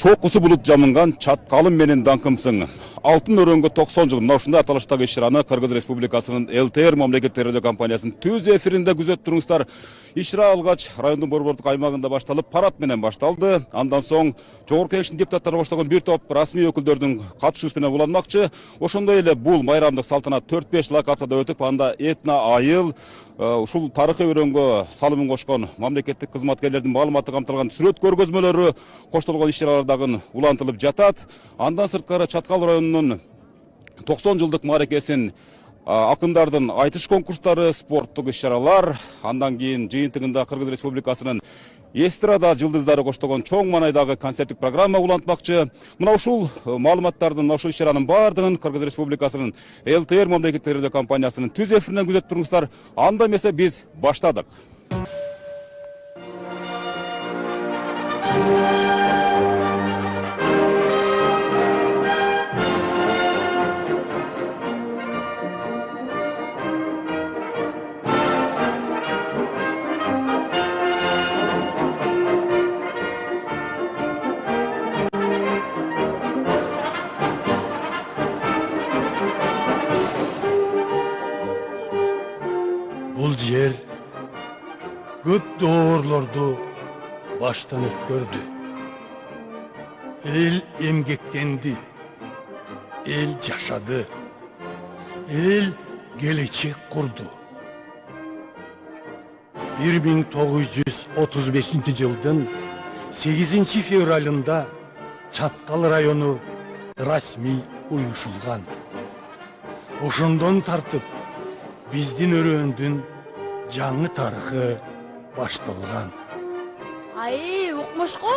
Чокусу булут жамынган чаткалым менен даңкымсың. Алтын өрөнгө 90 жыл мына ушундай аталыштагы иш-чараны Кыргыз Республикасынын ЛТР мамлекеттик радио компаниясынын түз эфиринде күзөтүп туруңуздар. Иш-чара алгач райондун борбордук аймагында башталып, парад менен башталды. Андан соң Жогорку Кеңештин депутаттары коштогон бир топ расмий өкүлдөрдүн катышуусу менен уланмакчы. Ошондой эле бул майрамдык салтанат 4-5 локацияда өтүп, анда этно айыл, ушул тарыхый өрөнгө салымын кошкон мамлекеттик кызматкерлердин маалыматы камтылган сүрөт көргөзмөлөрү коштолгон иш-чаралардагы улантылып жатат. Андан сырткары Чаткал районунун 90 жылдык мааракесин акындардын айтыш конкурстары, спорттук иш-чаралар, андан кийин жыйынтыгында Кыргыз Республикасынын эстрада жылдыздары коштогон чоң маанайдагы концерттик программа улантмакчы. Мына ушул маалыматтардын, ушул иш-чаранын бардыгын Кыргыз Республикасынын ЛТР мамлекеттик радио компаниясынын түз эфиринен күзөтүп туруңуздар. Анда эмесе биз баштадык. Бул жер көп доорлорду баштан өткөрдү. Эл эмгектенди, эл жашады, эл келечек курду. 1935 жылдын 8 февралында Чаткал району расмий уюшулган. Ошондон тартып биздин өрөөндүн жаңы тарыхы башталган. Ай, укмушку?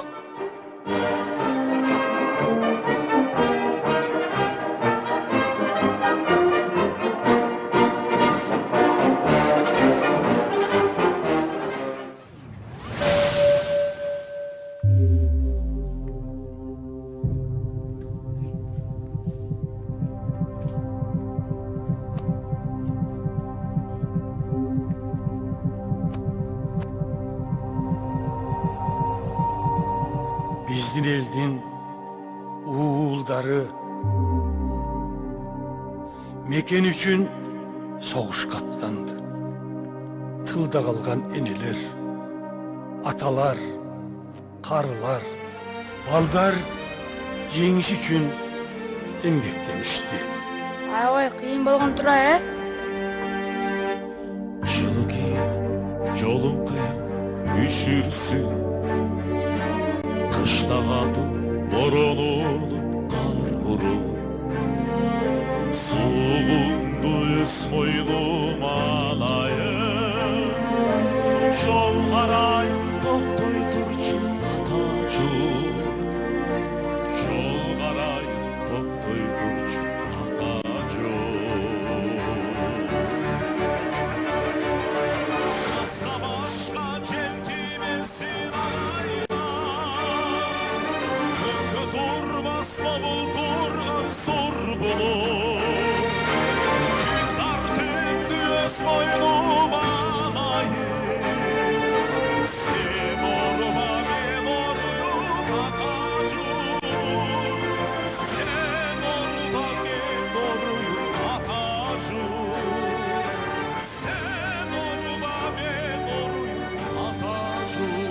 Биздин элдин уулдары мекен үчүн согушка аттанды. Тылда калган энелер, аталар, карылар, балдар жеңиш үчүн эмгектеништи. Аябай кыйын болгон тура, Жылы кийин, жолун кыйын, үшүрсүн. Кышта катуу, борон олуп, кар уруп. Сугунду өз мойлум алайын. Жол карайын, токтой турчу ата журт. Жол карайын, токтой турчу ата журт. Жазда башка жел тийбесин Bavul turgan sor bulur Dardın öz boynum ağlayın Sen orma ben oruyum atacım Sen orma ben oruyum atacım Sen orma ben oruyum atacım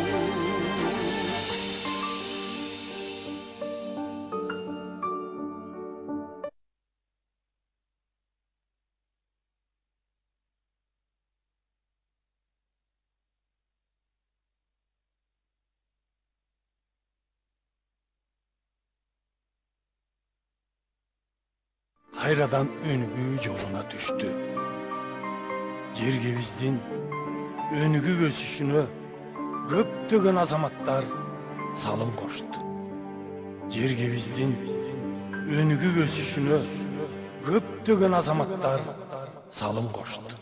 Кайрадан өнүгүү жолуна түштү. Жергебиздин өнүгүп өсүшүнө көптөгөн азаматтар салым кошту. Жергебиздин өнүгүп өсүшүнө көптөгөн азаматтар салым кошту.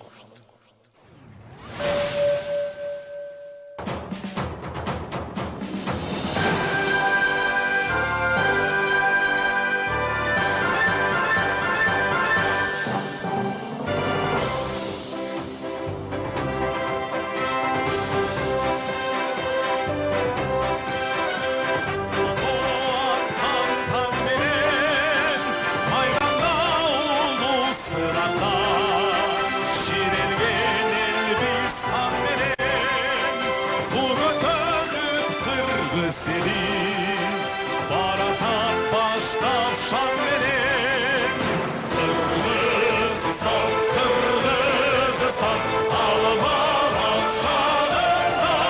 akşam benim. Kırgızistan, Kırgızistan, alma şanından.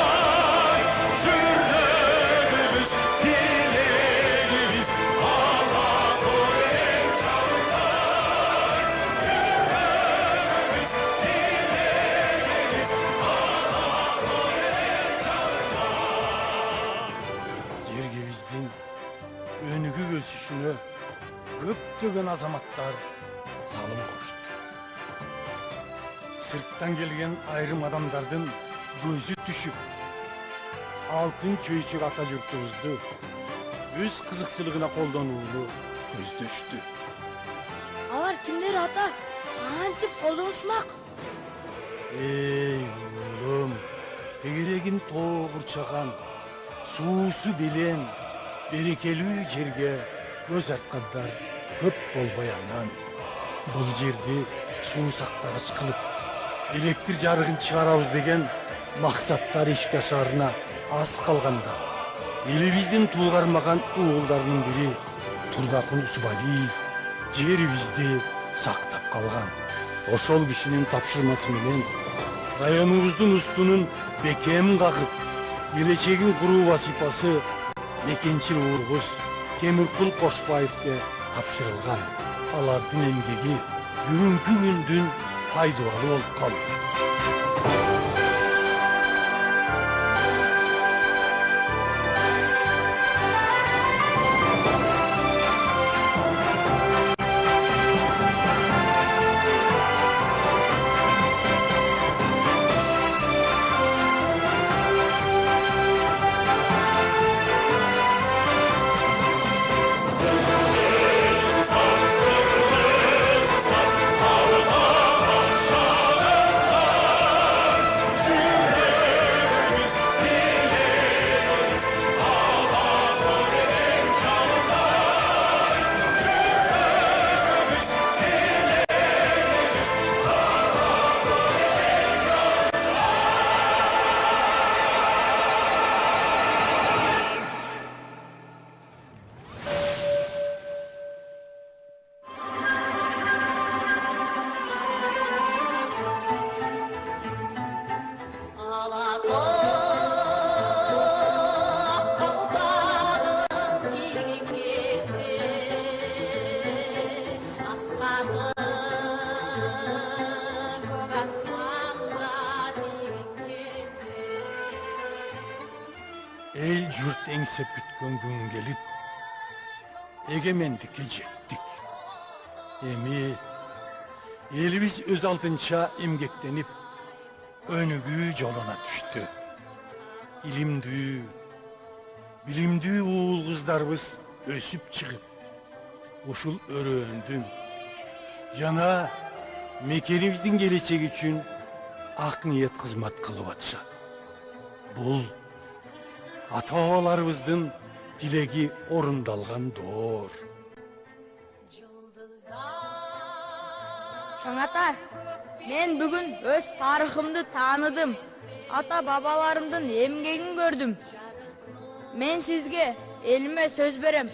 Şürlüğümüz, dileğimiz, Anadolu'nun canından. Şürlüğümüz, dileğimiz, Anadolu'nun canından. Jergibиздин өнүгүп өсүшүнө көптөгөн азаматтар салым кошду. Сырттан келген айрым адамдардын көзү түшүп, алтын чөйчөк ата журтубузду өз кызыкчылыгына колдонууну көздөштү. Алар кимдер ата? Кантип колдонушмак? Эй уулум, тегерегин тоо курчаган, суусу белен, берекелүү жерге көз арткандар көп болбой анан. Бул жерди суу сактагыч кылып, электр жарыгын чыгарабыз деген максаттар ишке ашаарына аз калганда, элибиздин туугармаган уулдарынын бири Турдакун Усубалиев жерибизди сактап калган. Ошол кишинин тапшырмасы менен районубуздун устунун бекем кагып, келечегин куруу вазифасы экинчи уурубуз Темиркул Кошбаевке тапшырылган. Алардын эмгеги бүгүнкү күндүн пайдалуу болуп калды. Эл журт эңсеп күткөн күн келип, эгемендикке жеттик. Эми элибиз өз алдынча эмгектенип, өнүгүү жолуна түштү. Билимдүү уул кыздарыбыз өсүп чыгып, ушул өрөөндүн жана мекенибиздин келечеги үчүн ак ниет кызмат кылып атышат. Бул ата-бабаларыбыздын тилеги орундалган доор. Чоң ата, мен бүгүн өз тарыхымды тааныдым. Ата-бабаларымдын эмгегин көрдүм. Мен сизге элиме сөз берем.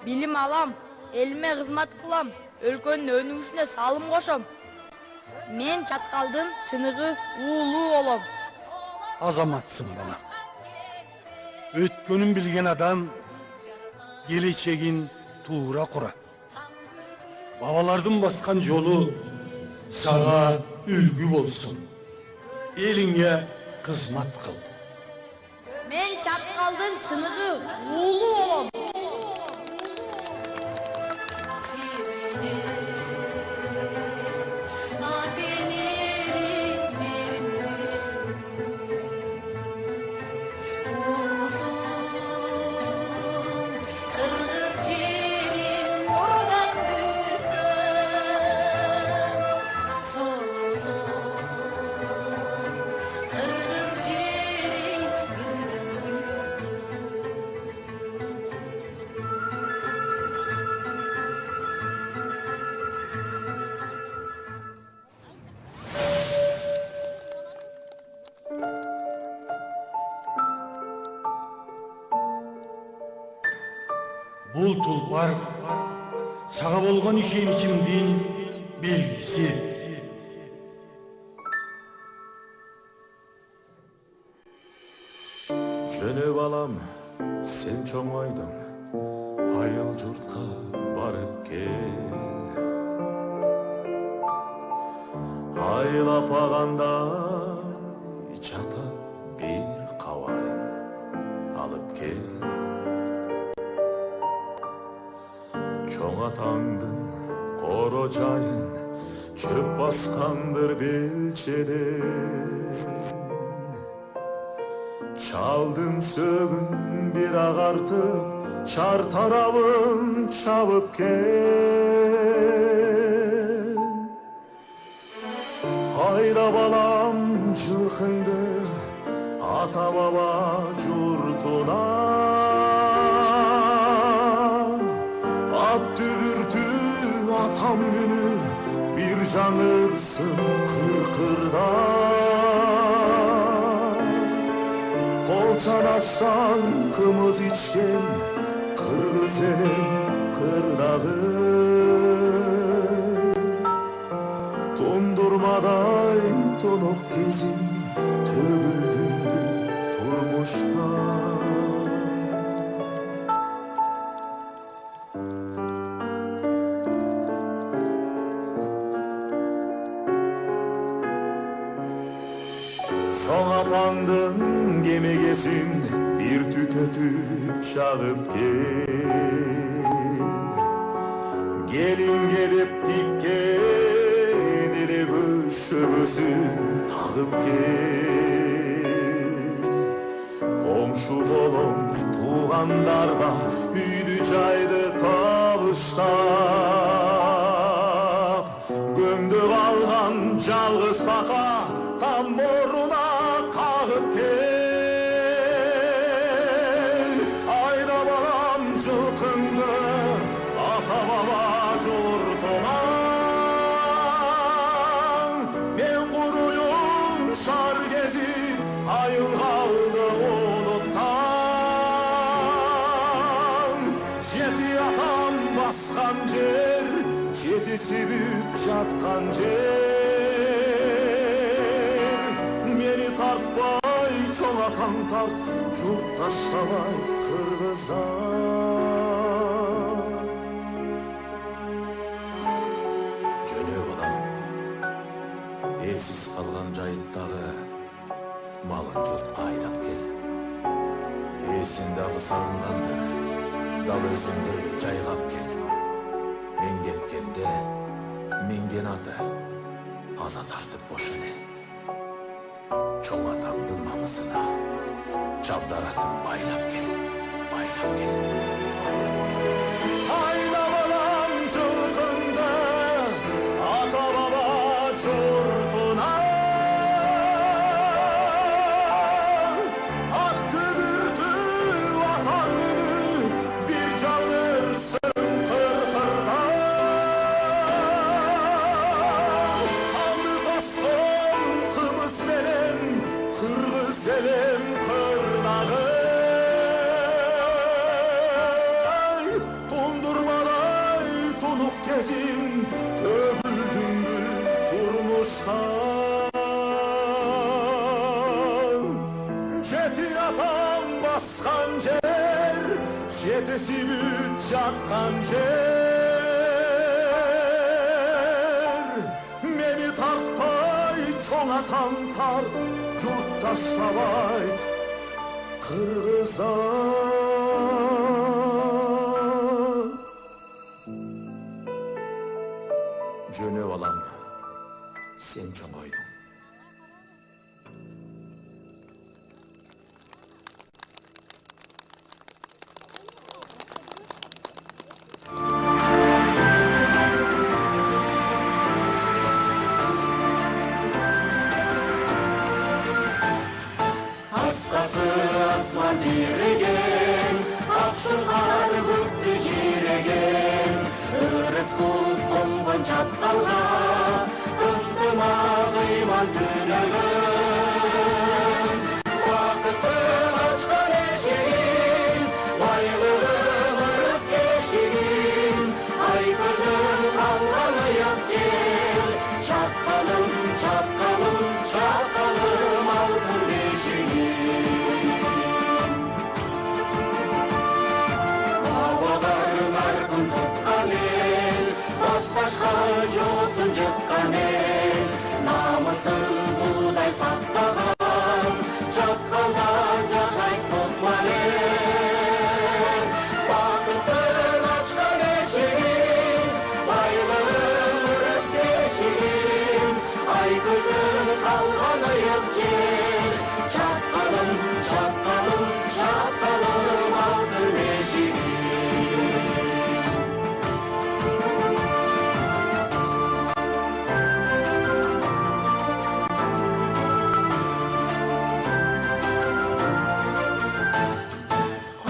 Билим алам, элиме кызмат кылам, өлкөнүн өнүгүшүнө салым кошом. Мен чаткалдын чыныгы уулу болом. Азаматсың балам. Өткөнүн билген адам келечегин туура курат. Бабалардын баскан жолу сага үлгү болсун. Элиңе кызмат кыл. Мен чаткалдын чыныгы уулу болом. Бул тулпар сага болгон ишеничимдин белгиси. Жөнө балам, сен чоңойдуң, айыл журтка барып кел. Айыл апаганда жатат бир кабарын алып кел. Чоң атаңдын коро жайын чөп баскандыр белчеден. Çaldın sövün bir ağartıp, çar tarafın çabıp gel. Hayda balam çılkındı, ata baba curtuna. At dübürtü atam günü, bir canırsın kırkırda. Çanaçtan kımız içken kırgız elin kırdağı. Dondurmaday tonuk gezin tövüldüm turmuşta. Şoň apandın gemegesin bir tütötüp çağıp gel. Gelin gelip dikken ele köşöbüsün tağıp gel. Komşu bolon tuğandarga üydü çaydı tabıştap. Gömdü kalgan жалгыз taka tam moruna kağıp gel. Ayda balam жылкыңды ata baba журтуна. Ben kuruyum şar gezip ayıl kaldı oluptan. Jeti atam baskan jer, jetisi büyük жатқан жер. Мени тартпай чоң атаң тарт, журт таштабай кыргыздар. Жөнө балам, эсиз калган жайыттагы малын журтка айдап кел. Эсин дагы сагынгандыр, дал өзүңдөй жайгап кел. Мен кеткенде mingen аты аза тартып бош эле. Чоң атамдын мамысына чабдар атын байлап кел, байлап кел, байлап кел. Айда балам жылкыңды ата баба журтуна. Ат дүбүртү атам күнү bir жалдырсың кыркырда. Selim kırnağı dondurmaday tonuk gezim tövüldüm bir turmuşta. Jeti atam baskan jer, jetisi büt жатқан jer. Meni tartpay çoň atan tart, jurt taştabay kırgızlar. Jönö balam, sen çoňoýduň. Diregen, akşın kar gürttü jiregen, ırыс kul kongon çapkalga, ımdıma kıyma жолсын жыққан ел, намысын тудай сақтаған, шатқалда жашайт құтман ел. Бақыттың ашқан ешігін, байлығын өріс ешігін, айгүлдің қалған ұйық жер, шатқалым, шатқалым, шатқалым алтын ешігін.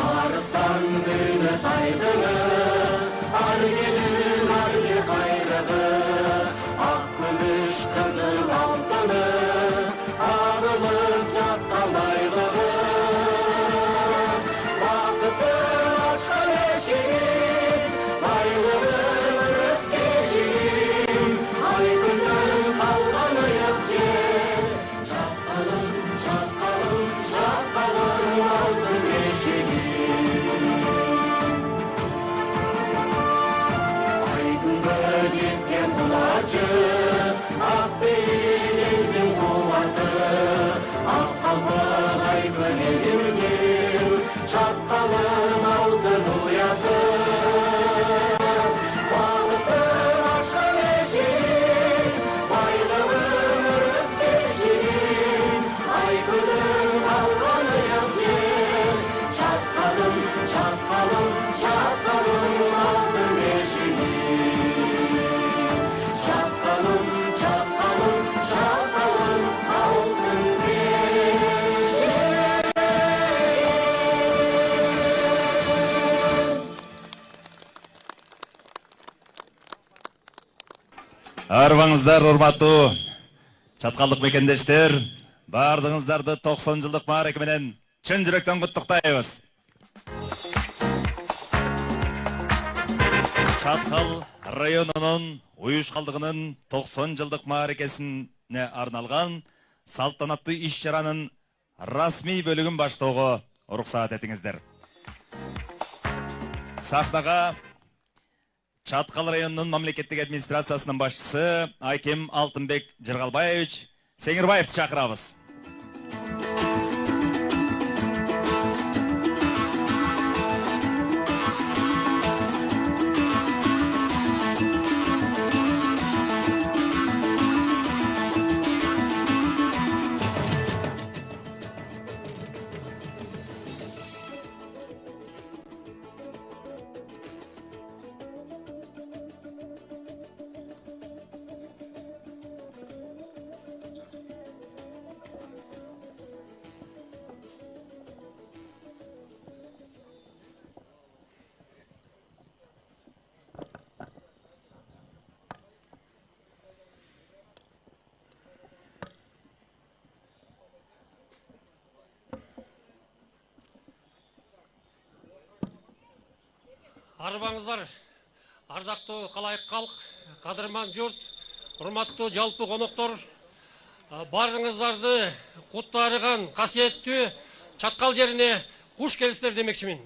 Арыстан күні сайдығы, ар келін арге қайрығы, ақ күміш қызыл алтыны, ағылып жатқан байлығы. Бақыттың ашқан ешігін, байлығын өріс ешігін, айгүлдің қалған ұйық жер, шатқалым, шатқалым, шатқалым алтын ешігін. Айдынға жеткен құлачы, ақ бейін елдің қуаты, ақ қалпақ айгүл егілген, шатқалым алтын ұясы. Бақыттың ашқан ешігін, байлығын өріс ешігін, айгүлдің қалған ұйық жер, шатқалым, шатқалым, шатқалым алтын ешігін. Шатқалым, шатқалым, шатқалым алтын ешігін. Арбаңыздар, урматтуу чаткалдык мекендештер, бардыгыңыздарды 90 жылдык маареке менен чын жүрөктөн куттуктайбыз. Чаткал районунун уюшкалдыгынын 90 жылдык маарекесине арналган салтанаттуу иш-чаранын расмий бөлүгүн баштоого уруксаат этиңиздер. Сахнага Чаткал районунун мамлекеттик администрациясынын башчысы Аким Алтынбек Жыргалбаевич Сеңирбаевди чакырабыз. Арбаңыздар, ардактуу калайык калк, кадырман журт, урматтуу жалпы коноктор, барыңыздарды куттарыган касиеттүү Чаткал жерине куш келипсиздер демекчимин.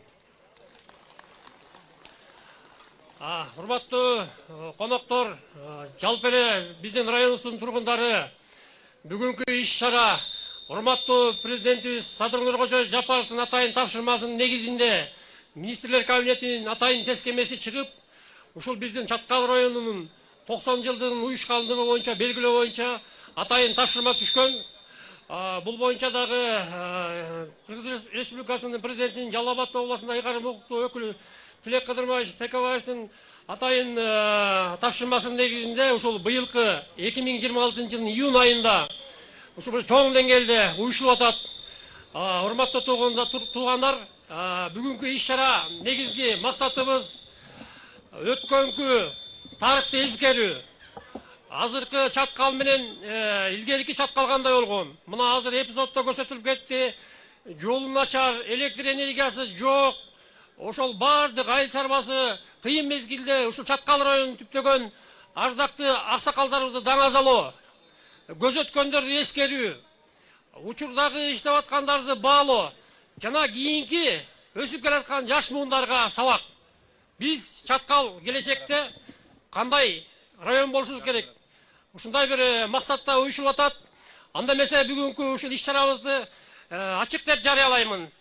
Урматтуу коноктор, жалпы эле биздин районубуздун тургундары бүгүнкү иш-чара урматтуу президентибиз Садыр Нуркожо Жапаровдун атайын тапшырмасынын негизинде Министрлер кабинетinin атайын тескемеси чыгып, ушул биздин Чаткал районунун 90 жылдын уюшкалдыгы боюнча белгилөө боюнча атайын тапшырма түшкөн. Бул боюнча дагы Кыргыз Республикасынын президентинин Жалал Абад областында ыйгарым укуктуу өкүлү Тилек Кыдырбаев Текебаевдин атайын тапшырмасынын негизинде ушул быйылкы 2026 жылдын июнь айында ушул чоң деңгээлде уюшулуп атат. Урматтуу туугандар, бүгүнкү иш-чара негизги максатыбыз өткөнкү тарыхты эскерүү. Азыркы Чаткал менен илгерки Чаткал кандай болгон? Мына азыр эпизоддо көрсөтүлүп кетти. Жолу начар, электр энергиясы жок. Ошол бардык айыл чарбасы кыйын мезгилде ушул Чаткал районун түптөгөн ардактуу аксакалдарыбызды даңазалоо, көзөткөндөрдү эскерүү, учурдагы иштеп аткандарды баалоо жана кийинки өсүп келаткан жаш муундарга сабак. Биз Чаткал келечекте кандай район болушубуз керек. Ушундай бир максатта уюшулуп атат. Анда эмесе бүгүнкү ушул иш-чарабызды ачык деп жарыялаймын.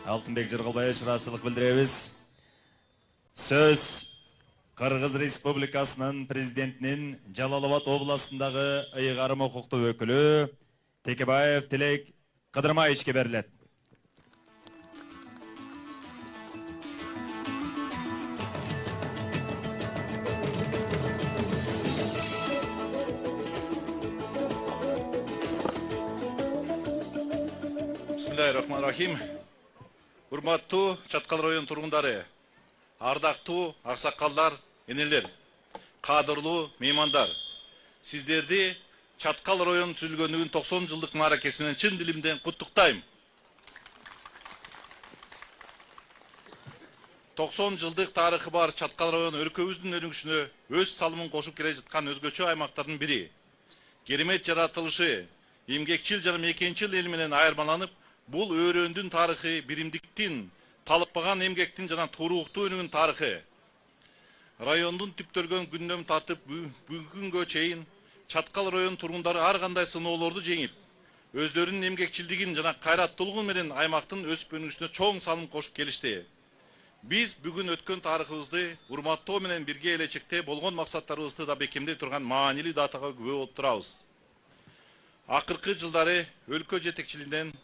Алтынбек Жырғылбаевич ыраазычылык билдиребиз. Сөз Кыргыз Республикасынын президентинин Жалал-Абад областындагы ыйгарым укуктуу өкүлү Текебаев Тилек Кыдырмаевичке берилет. Бисмиллахиррахманиррахим. Урматтуу Чаткал район тургундары, ардактуу аксакалдар, энелер, кадырлуу меймандар. Сиздерди Чаткал район түзүлгөндүгүн 90 жылдык мааракеси менен чын дилимден куттуктайм. 90 жылдык тарыхы бар Чаткал району өлкөбүздүн өнүгүшүнө өз салымын кошуп келе жаткан өзгөчө аймактардын бири. Керемет жаратылышы, эмгекчил жана мекенчил эл менен айырмаланып, бул өрөөндүн тарыхы, биримдиктин, талыкпаган эмгектин жана туруктуу өнүгүүнүн тарыхы. Райондун түптөлгөн күнүнөн тартып бүгүнкү күнгө чейин Чаткал район тургундары ар кандай сыноолорду жеңип, өздөрүнүн эмгекчилдигин жана кайраттуулугу менен аймактын өсүп өнүгүшүнө чоң салым кошуп келишти. Биз бүгүн өткөн тарыхыбызды урматтоо менен бирге келечекте болгон максаттарыбызды да бекемдей турган маанилүү датага күбө болуп турабыз. Акыркы жылдары өлкө жетекчилигинен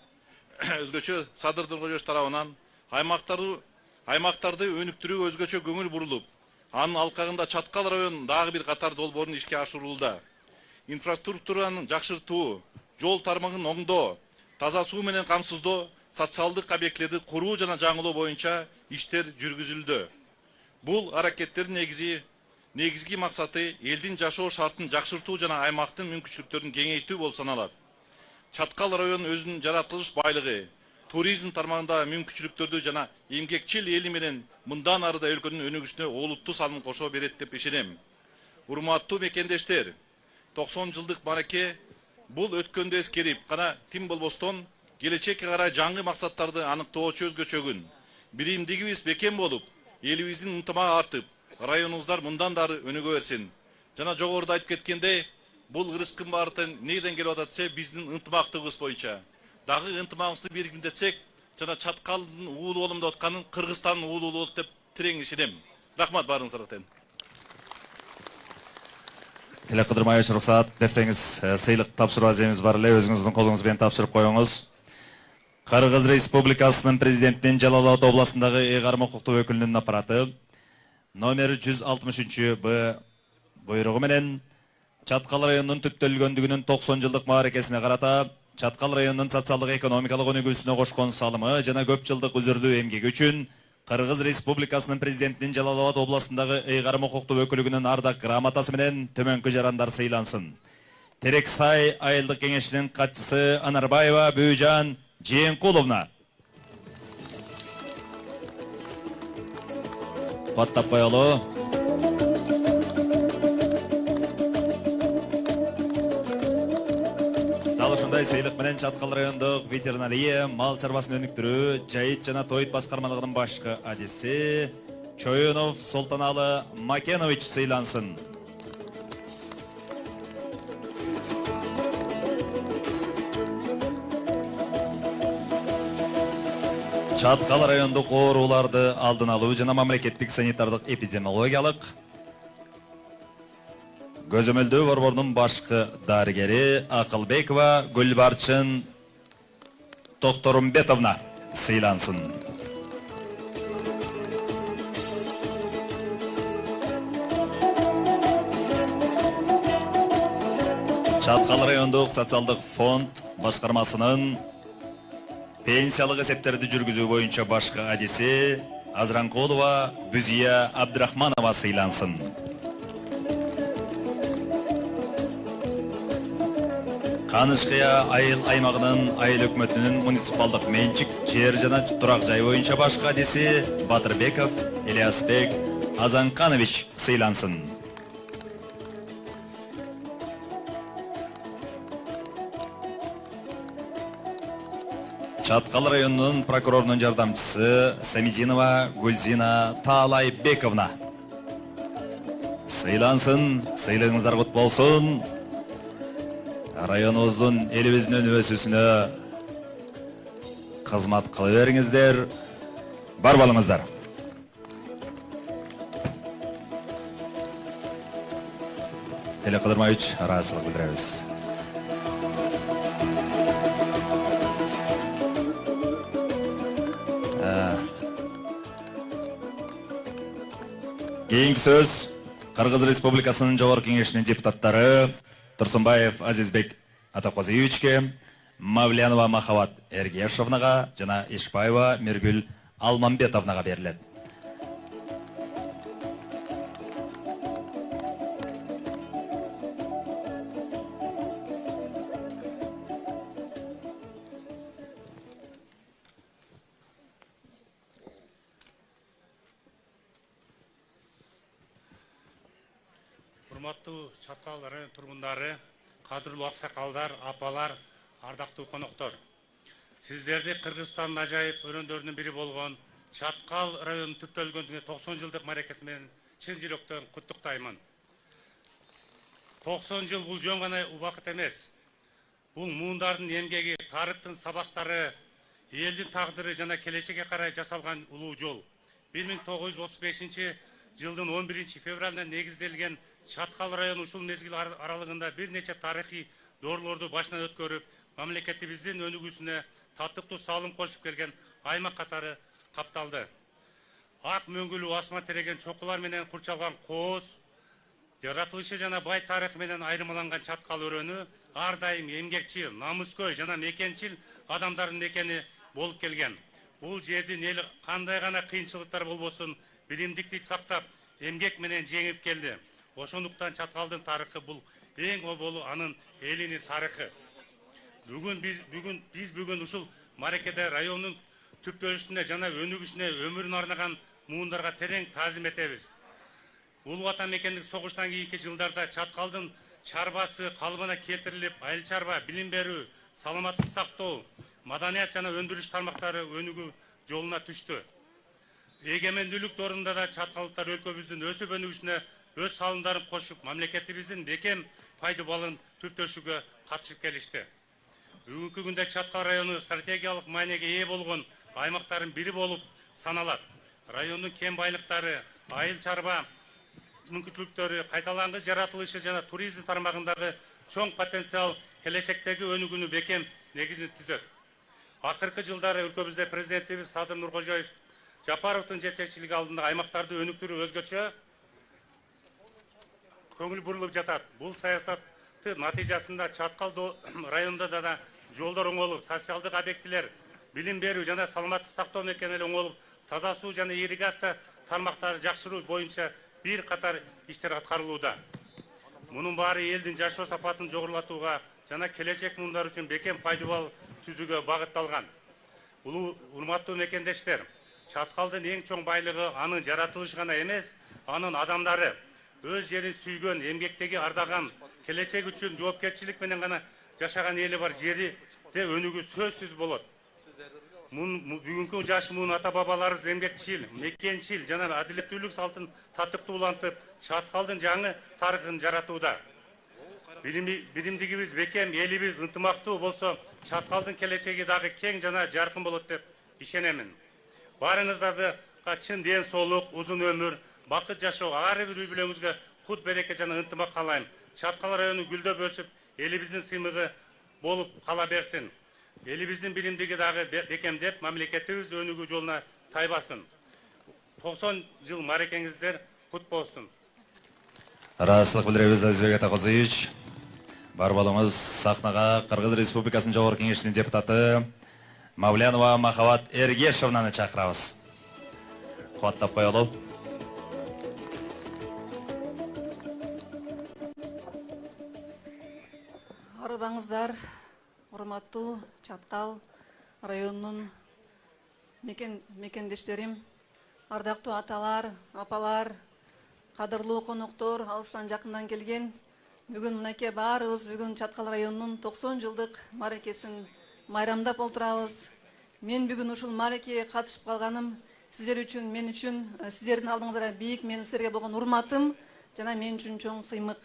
өзгөчө Садыр Нуркожоевич тарабынан аймактарды өнүктүрүүгө өзгөчө көңүл бурулуп, анын алкагында Чаткал район дагы бир катар долбоорун ишке ашырууда. Инфраструктураны жакшыртуу, жол тармагын оңдоо, таза суу менен камсыздоо, социалдык объектлерди куруу жана жаңылоо боюнча иштер жүргүзүлдү. Бул аракеттердин негизги максаты элдин жашоо шартын жакшыртуу жана аймактын мүмкүнчүлүктөрүн кеңейтүү болуп саналат. Чаткал району өзүнүн жаратылыш байлыгы, туризм тармагында мүмкүнчүлүктөрдү жана эмгекчил эли менен мындан ары да өлкөнүн өнүгүшүнө олуттуу салым кошо берет деп ишенем. Урматтуу мекендештер, 90 жылдык маараке бул өткөндү эскерип, гана тим болбостон келечекке карай жаңы максаттарды аныктоочу өзгөчө күн. Биримдигибиз бекем болуп, элибиздин ынтымагы артып, районубуздар мындан да ары өнүгө берсин. Жана жогоруда айтып кеткендей, бул кыргызкын баардыгы неден келип атат десе, биздин ынтымактыгыбыз боюнча. Дагы ынтымагыбызды бирикмдетсек, жана Чаткалдын уулуу болом деп атканын Кыргызстандын уулуу болот деп терең ишенем. Рахмат баарыңыздарга тең. Тилек Кыдырмаевич, уруксат берсеңиз, сыйлык тапшыруу аземиз бар эле, өзүңүздүн колуңуз менен тапшырып коюңуз. Кыргыз Республикасынын президентинин Жалал-Абад областындагы ыйгарым укуктуу өкүлүнүн аппараты номер 163 Б буйругу менен Чаткал районунун түптөлгөндүгүнүн 90 жылдык мааракесине карата Чаткал районунун социалдык экономикалык өнүгүүсүнө кошкон салымы жана көп жылдык үзүрдүү эмгеги үчүн Кыргыз Республикасынын президентинин Жалал Абад областындагы ыйгарым укуктуу өкүлүгүнүн ардак грамотасы менен төмөнкү жарандар сыйлансын. Терексай айылдык кеңешинин катчысы Анарбаева Бүйжан Жээнкуловна. Каттап коелу. Дал ушундай сыйлык менен Чаткал райондук ветеринария, мал чарбасын өнүктүрүү, жайыт жана тоyut башкармалыгынын башкы адиси Чоюнов Солтаналы Макенович сыйлансын. Чаткал райондук ооруларды алдын алуу жана мамлекеттик санитардык эпидемиологиялык көзөмөлдөө борборунун башкы дарыгери Акылбекова Гүлбарчын Токторумбетовна сыйлансын. Чаткал райондук социалдык фонд башкармасынын пенсиялык эсептерди жүргүзүү боюнча башкы адиси Азранкулова Бүзия Абдрахманова сыйлансын. Канышкыя айыл аймагынын айыл өкмөтүнүн муниципалдык менчик жер жана турак жай боюнча башкы адиси Батырбеков Ильясбек Азанканович сыйлансын. Чаткал районунун прокурорунун жардамчысы Самидинова Гүлзина Таалайбековна сыйлансын. Сыйлыгыңыздар кут болсун. Районубуздун элибиздин өнүгүүсүнө кызмат кыла бериңиздер. Бар болуңуздар. Телекодырма 3 ыраазычылык билдиребиз. Кийинки сөз Кыргыз Республикасынын Жогорку Кеңешинин депутаттары Турсунбаев Азизбек Атакозиевичке, Мавлянова Махават Эргешовнага жана Ишпаева Миргүл Алмамбетовнага берилет. Урматтуу Чаткал район тургундары, кадырлуу аксакалдар, апалар, ардактуу коноктор. Сиздерди Кыргызстандын ажайып өрөндөрүнүн бири болгон Чаткал районунун түптөлгөндүгүнө 90 жылдык мааракеси менен чын жүрөктөн куттуктаймын. 90 жыл бул жөн гана убакыт эмес. Бул муундардын эмгеги, тарыхтын сабактары, элдин тагдыры жана келечекке карай жасалган улуу жол. 1935 жылдын 11 февралынан негизделген Чаткал району ушул мезгил аралыгында бир нече тарыхый доорлорду башынан өткөрүп, мамлекетибиздин өнүгүүсүнө татыктуу салым кошуп келген аймак катары капталды. Ак мөңгүлүү асман тереген чокулар менен курчалган кооз, жаратылышы жана бай тарыхы менен айырмаланган Чаткал өрөнү ар дайым эмгекчил, намыскөй жана мекенчил адамдардын мекени болуп келген. Бул жердин эл кандай гана кыйынчылыктар болбосун, билимдикти сактап, эмгек менен жеңип келди. Ошондуктан Чаткалдын тарыхы бул эң оболу анын элинин тарыхы. Биз бүгүн ушул мааракеде райондун түптөлүшүнө жана өнүгүшүнө өмүрүн арнаган муундарга терең таазим этебиз. Улуу Ватан мекендик согуштан кийинки жылдарда Чаткалдын чарбасы калыбына келтирилип, айыл чарба, билим берүү, саламаттык сактоо, маданият жана өндүрүш тармактары өнүгүү жолуна түштү. Эгемендүүлүк доорунда да чаткалдыктар өлкөбүздүн өсүп өнүгүшүнө өз салымдарын кошуп, мамлекетибиздин бекем пайда балын түптөшүүгө катышып келишти. Бүгүнкү күндө Чаткал району стратегиялык маанеге ээ болгон аймактардын бири болуп саналат. Райондун кен байлыктары, айыл чарба мүмкүнчүлүктөрү, кайталангыч жаратылышы жана туризм тармагындагы чоң потенциал келечектеги өнүгүүнү бекем негизин түзөт. Акыркы жылдары өлкөбүздө президентибиз Садыр Нуркожоевич Жапаровдун жетекчилиги алдында аймактарды өнүктүрүү өзгөчө көңіл бұрылып жатат. Бұл саясатты натижасында Чаткал районында да жолдар оңолып, социалдық объектілер, білім беру жана саламаттык сактоо мекемелери оңолуп, таза суу жана ирригация тармактары жакшыруу боюнча бир катар иштер аткарылууда. Мунун баары элдин жашоо сапатын жогорулатууга жана келечек муундар үчүн бекем пайдалуу түзүүгө багытталган. Урматтуу мекендештер, Чаткалдын эң чоң байлыгы анын жаратылышы гана эмес, анын адамдары. Өз жерин сүйгөн, эмгектеги ардаган, келечек үчүн жоопкерчилик менен гана жашаган эли бар жерде өнүгүү сөзсүз болот. Бүгүнкү жаш муун ата бабаларыбыз эмгекчил, мекенчил жана адилеттүүлүк салтын татыктуулантып, Чаткалдын жаңы тарыхын жаратууда. Биримдигибиз бекем, элибиз ынтымактуу болсо, Чаткалдын келечеги дагы кең жана жаркын болот деп ишенемин. Барыңыздарды чын ден соолук, узун өмүр, бакыт жашоо, ар бир үй бүлөңүзгө кут береке жана ынтымак каалайм. Чаткал району гүлдөп өсүп, элибиздин сыймыгы болуп кала берсин. Элибиздин биримдиги дагы бекемдеп, мамлекетибиз өнүгүү жолуна тайбасын. 90 жыл марекеңиздер кут болсун. Ыраазычылык билдиребиз Азизбек Атакозович. Бар болуңуз сахнага Кыргыз Республикасынын Жогорку Кеңешинин депутаты Мавлянова Махабат Эргешевнаны чакырабыз. Куаттап коелу. Арыбаңыздар, урматтуу Чаткал районунун мекендештерим, ардактуу аталар, апалар, кадырлуу коноктор, алыстан жакындан келген. Бүгүн мынакей баарыбыз бүгүн Чаткал районунун 90 жылдык марекесин майрамдап олтурабыз. Мен бүгүн ушул марекеге катышып калганым сиздер үчүн, мен үчүн, сиздердин алдыңызда бийик менин силерге болгон урматым жана мен үчүн чоң сыймык.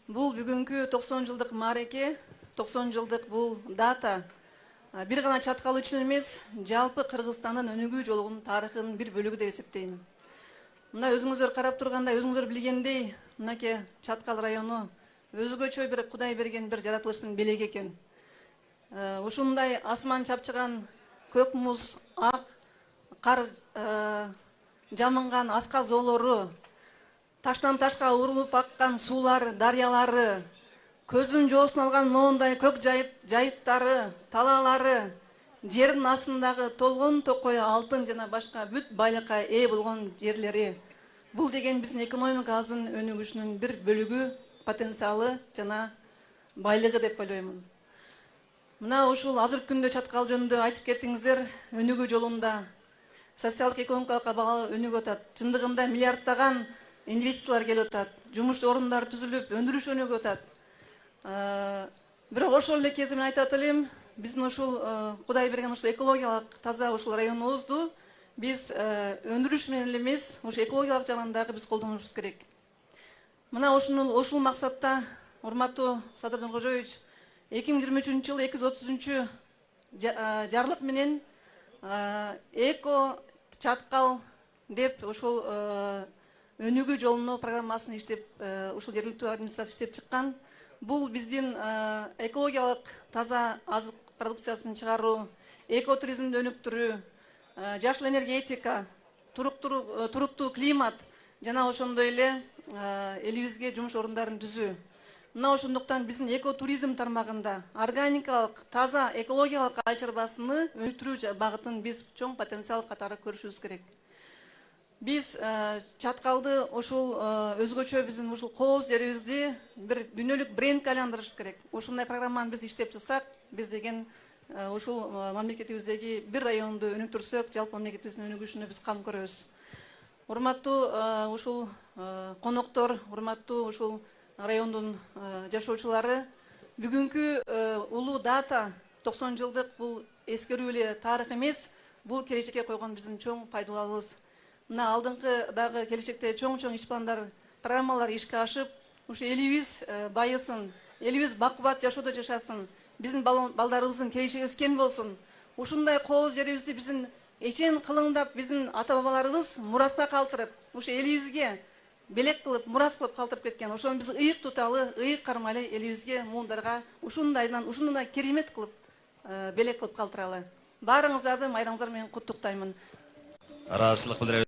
Бул бүгүнкү 90 жылдык мареке, 90 жылдык бул дата бир гана Чаткал үчүн эмес, жалпы Кыргызстандын өнүгүү жолунун тарыхынын бир бөлүгү деп эсептейм. Мына өзүңүздөр карап тургандай, өзүңүздөр билгендей, мынакей Чаткал району өзгөчө бир Кудай берген бир жаратылыштын белеги экен. Ушундай асман чапчыган, көк муз, ак кар жамынган аска зоолору, таштан ташка урулуп аккан суулар, дарыялары, көзүн жоосун алган моондай көк жайыттары, талаалары, жердин астындагы толгон токой алтын жана башка бүт байлыкка ээ болгон жерлери. Бул деген биздин экономикабыздын өнүгүшүнүн бир бөлүгү, потенциалы жана байлыгы деп ойлоймун. Мына ушул азыркы күндө Чаткал жөнүндө айтып кеттиңиздер, өнүгүү жолунда социалдык экономикалык абалы өнүгүп атат. Чындыгында миллиарддаган инвестициялар келип атат, жумуш орундары түзүлүп, өндүрүш өнүгүп атат. Бирок ошол эле кезде мен айтат элем, биздин ушул Кудай берген ушул экологиялык таза ушул районубузду биз өндүрүш менен эле эмес, ошо экологиялык жагынан дагы биз колдонушубуз керек. Мына ушул максатта, урматтуу Садыр Нуркожоевич, 2023 жыл 230 жарлык менен Эко Чаткал деп ушул өнүгүү жолуну программасын иштеп, ушул жергиликтүү администрация иштеп чыккан. Бул биздин экологиялык таза азык продукциясын чыгаруу, экотуризмди өнүктүрүү, жашыл энергетика, туруктуу климат жана ошондой эле элибизге жумуш орундарын түзүү. Мына ошондуктан биздин экотуризм тармагында органикалык, таза экологиялык ай чарбасыны өнүктүрүү багытын биз чоң потенциал катары көрүшүбүз керек. Биз Чаткалды ушул өзгөчө биздин ушул кооз жерибизди бир дүйнөлүк брендке айландырышыбыз керек. Ушундай программаны биз иштеп чыксак, биз деген ушул мамлекетибиздеги бир районду өнүктүрсөк, жалпы мамлекетибиздин өнүгүшүнө биз кам көрөбүз. Урматтуу ушул коноктор, урматтуу ушул райондун жашоочулары, бүгүнкү улуу дата 90 жылдык бул эскерүү эле тарых эмес, бул келечекке койгон биздин чоң пайдалуубуз. Мына алдыңкы дагы келечекте чоң иш пландар, программалар ишке ашып, ушу элибиз байысын, элибиз бакубат жашоодо жашасын, биздин балдарыбыздын келечеги өскен болсун. Ушундай кооз жерибизди биздин эчен кылыңдап биздин ата бабаларыбыз мураска калтырып, ушу элибизге белек кылып, мурас кылып калтырып кеткен. Ошону биз ыйык туталы, ыйык кармайлы элибизге, муундарга ушундай керемет кылып белек кылып калтыралы. Баарыңыздарды майрамыңыздар менен куттуктаймын. Ыраазычылык билдиребиз.